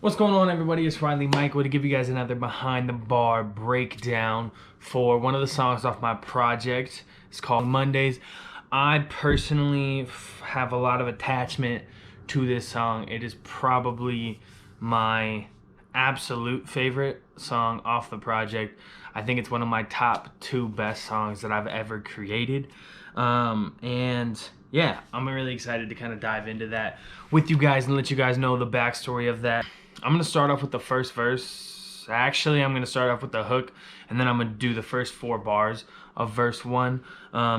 What's going on, everybody? It's Riley Michael to give you guys another behind the bar breakdown for one of the songs off my project. It's called Mondaze. I personally have a lot of attachment to this song. It is probably my absolute favorite song off the project. I think it's one of my top 2 best songs that I've ever created. And yeah, I'm really excited to kind of dive into that with you guys and let you guys know the backstory of that. I'm gonna start off with the first verse. Actually, I'm gonna start off with the hook, and then I'm gonna do the first 4 bars of verse 1.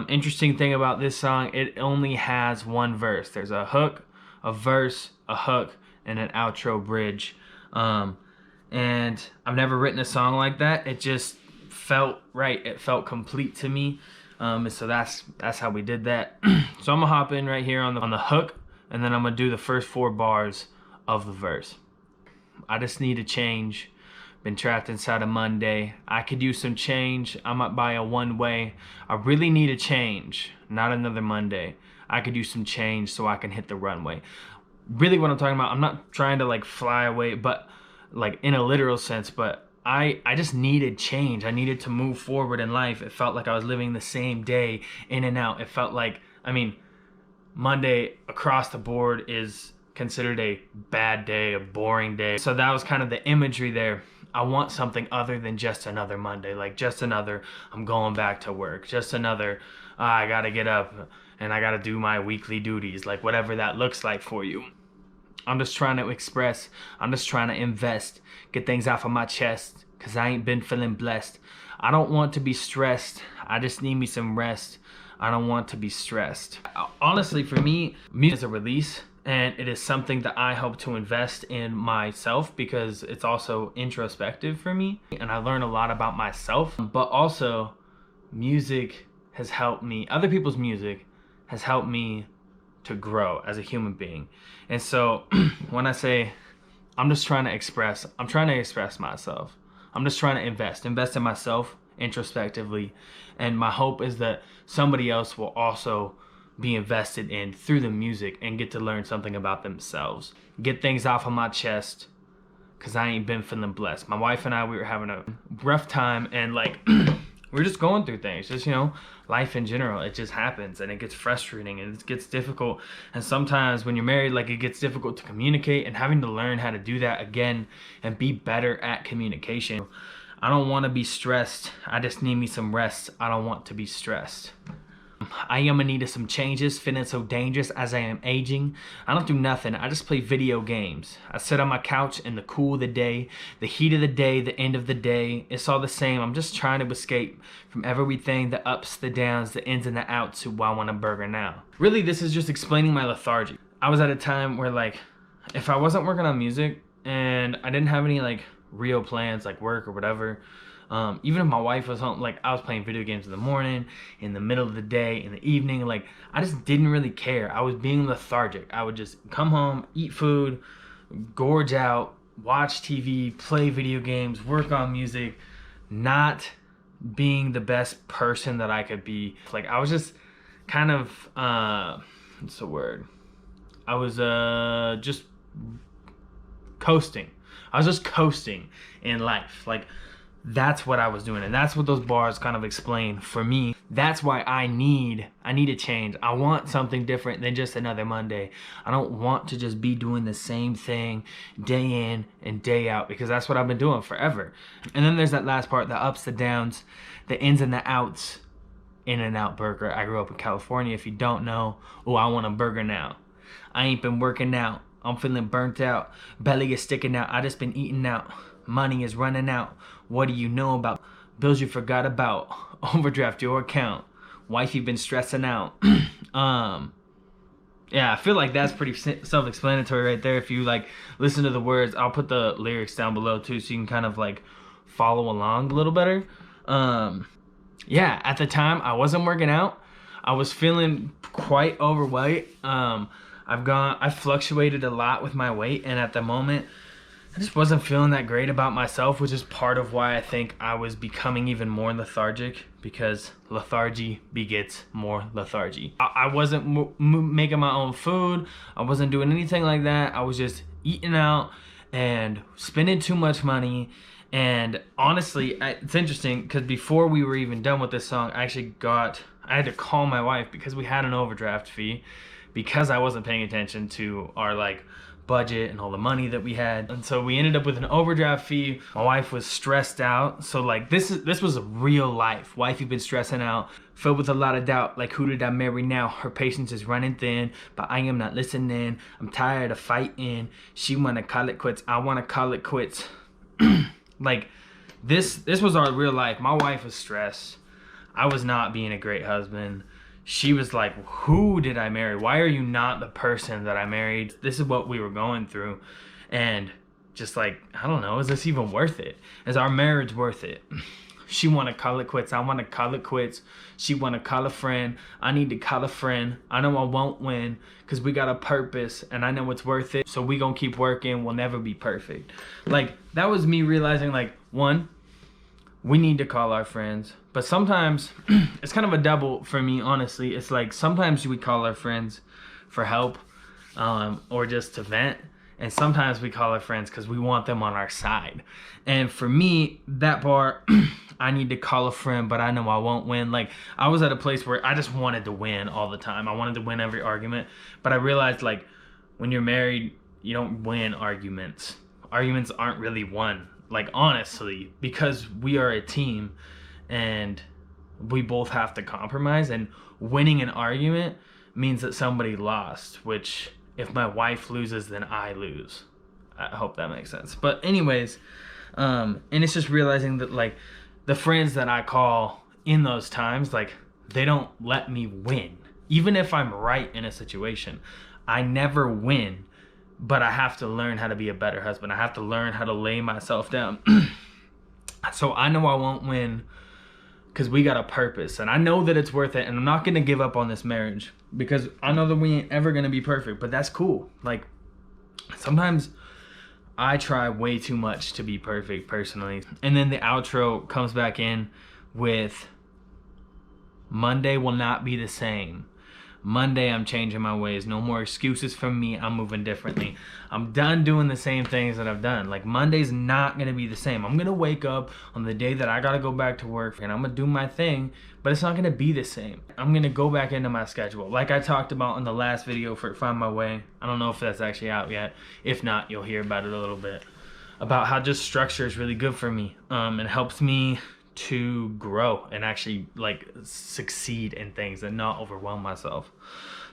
Interesting thing about this song, it only has 1 verse. There's a hook, a verse, a hook, and an outro bridge. And I've never written a song like that. It just felt right. It felt complete to me. So that's how we did that. So I'm gonna hop in right here on the hook, and then I'm gonna do the first 4 bars of the verse. I just need a change. Been trapped inside a Monday. I could use some change. I might buy a one-way. I really need a change, not another Monday. I could use some change so I can hit the runway. Really what I'm talking about, I'm not trying to like fly away, but like in a literal sense, but I just needed change. I needed to move forward in life. It felt like I was living the same day in and out. It felt like, I mean, Monday across the board is considered a bad day, a boring day. So that was kind of the imagery there. I want something other than just another Monday, like just another, I'm going back to work, just another, I gotta get up and I gotta do my weekly duties, like whatever that looks like for you. I'm just trying to express, I'm just trying to invest, get things off of my chest, cause I ain't been feeling blessed. I don't want to be stressed, I just need me some rest. I don't want to be stressed. Honestly, for me, music is a release, and it is something that I hope to invest in myself because it's also introspective for me, and I learn a lot about myself. But also, music has helped me, other people's music has helped me to grow as a human being. And so when I say I'm just trying to express, I'm trying to express myself. I'm just trying to invest in myself introspectively, and my hope is that somebody else will also be invested in through the music and get to learn something about themselves, get things off of my chest, because I ain't been feeling blessed. My wife and I, we were having a rough time, and like we're just going through things, just, you know, life in general. It just happens, and it gets frustrating, and it gets difficult. And sometimes when you're married, like, it gets difficult to communicate, and having to learn how to do that again and be better at communication. I don't want to be stressed. I just need me some rest. I don't want to be stressed. I am in need of some changes, feeling so dangerous as I am aging. I don't do nothing, I just play video games. I sit on my couch in the cool of the day, the heat of the day, the end of the day. It's all the same. I'm just trying to escape from everything, the ups, the downs, the ins and the outs, to why I want a burger now. Really, this is just explaining my lethargy. I was at a time where, like, if I wasn't working on music and I didn't have any like real plans, like work or whatever, even if my wife was home, like, I was playing video games in the morning, in the middle of the day, in the evening, like, I just didn't really care. I was being lethargic. I would just come home, eat food, gorge out, watch TV, play video games, work on music, not being the best person that I could be. Like, I was just kind of, what's the word? I was just coasting. I was just coasting in life. Like, that's what I was doing, and that's what those bars kind of explain for me. That's why I need a change. I want something different than just another Monday. I don't want to just be doing the same thing day in and day out, because that's what I've been doing forever. And then there's that last part, the ups, the downs, the ins and the outs. In-N-Out Burger. I grew up in California. If you don't know, oh, I want a burger now. I ain't been working out. I'm feeling burnt out. Belly is sticking out. I just been eating out. Money is running out. What do you know about bills you forgot about? Overdraft your account. Wife, you've been stressing out. Yeah, I feel like that's pretty self-explanatory right there. If you like listen to the words, I'll put the lyrics down below too, so you can kind of like follow along a little better. Yeah, at the time I wasn't working out. I was feeling quite overweight. I fluctuated a lot with my weight, and at the moment I just wasn't feeling that great about myself, which is part of why I think I was becoming even more lethargic, because lethargy begets more lethargy. I wasn't making my own food. I wasn't doing anything like that. I was just eating out and spending too much money. And honestly, it's interesting because before we were even done with this song, I had to call my wife because we had an overdraft fee because I wasn't paying attention to our like budget and all the money that we had. And so we ended up with an overdraft fee. My wife was stressed out. So like this was a real life. Wifey been stressing out, filled with a lot of doubt. Like, who did I marry now? Her patience is running thin, but I am not listening. I'm tired of fighting. She wanna call it quits. I wanna call it quits. Like this was our real life. My wife was stressed. I was not being a great husband. She was like, who did I marry? Why are you not the person that I married? This is what we were going through. And just like, I don't know, is this even worth it? Is our marriage worth it? She want to call it quits. I want to call it quits. She want to call a friend. I need to call a friend. I know I won't win because we got a purpose and I know it's worth it. So we gonna keep working. We'll never be perfect. Like, that was me realizing, like, one, we need to call our friends. But sometimes it's kind of a double for me, honestly. It's like sometimes we call our friends for help or just to vent. And sometimes we call our friends because we want them on our side. And for me, that part, I need to call a friend, but I know I won't win. Like, I was at a place where I just wanted to win all the time. I wanted to win every argument. But I realized, like, when you're married, you don't win arguments. Arguments aren't really won. Like, honestly, because we are a team and we both have to compromise, and winning an argument means that somebody lost, which if my wife loses, then I lose. I hope that makes sense. But anyways, and it's just realizing that, like, the friends that I call in those times, like, they don't let me win. Even if I'm right in a situation, I never win. But I have to learn how to be a better husband. I have to learn how to lay myself down. So I know I won't win because we got a purpose. And I know that it's worth it. And I'm not going to give up on this marriage because I know that we ain't ever going to be perfect. But that's cool. Like, sometimes I try way too much to be perfect personally. And then the outro comes back in with, Monday will not be the same. Monday, I'm changing my ways. No more excuses from me. I'm moving differently. I'm done doing the same things that I've done. Like, Monday's not going to be the same. I'm going to wake up on the day that I got to go back to work and I'm going to do my thing, but it's not going to be the same. I'm going to go back into my schedule. Like I talked about in the last video for Find My Way. I don't know if that's actually out yet. If not, you'll hear about it a little bit. About how just structure is really good for me. It helps me to grow and actually like succeed in things and not overwhelm myself.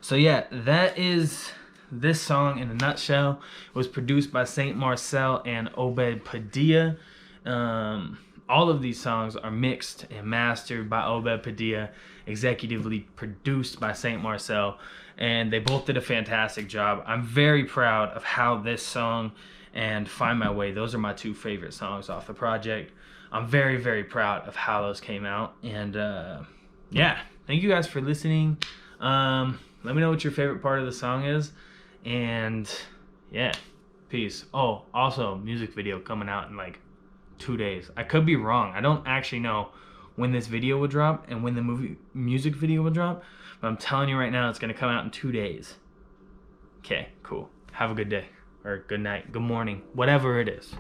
So yeah, that is this song in a nutshell. It was produced by Saint Marcel and Obed Padilla. All of these songs are mixed and mastered by Obed Padilla, executively produced by Saint Marcel, and they both did a fantastic job. I'm very proud of how this song and Find My Way, those are my two favorite songs off the project. I'm very, very proud of how those came out. And yeah, thank you guys for listening. Let me know what your favorite part of the song is. And yeah, peace. Oh, also, music video coming out in like 2 days. I could be wrong. I don't actually know when this video will drop and when the music video will drop. But I'm telling you right now, it's going to come out in 2 days. Okay, cool. Have a good day. Or good night, good morning, whatever it is.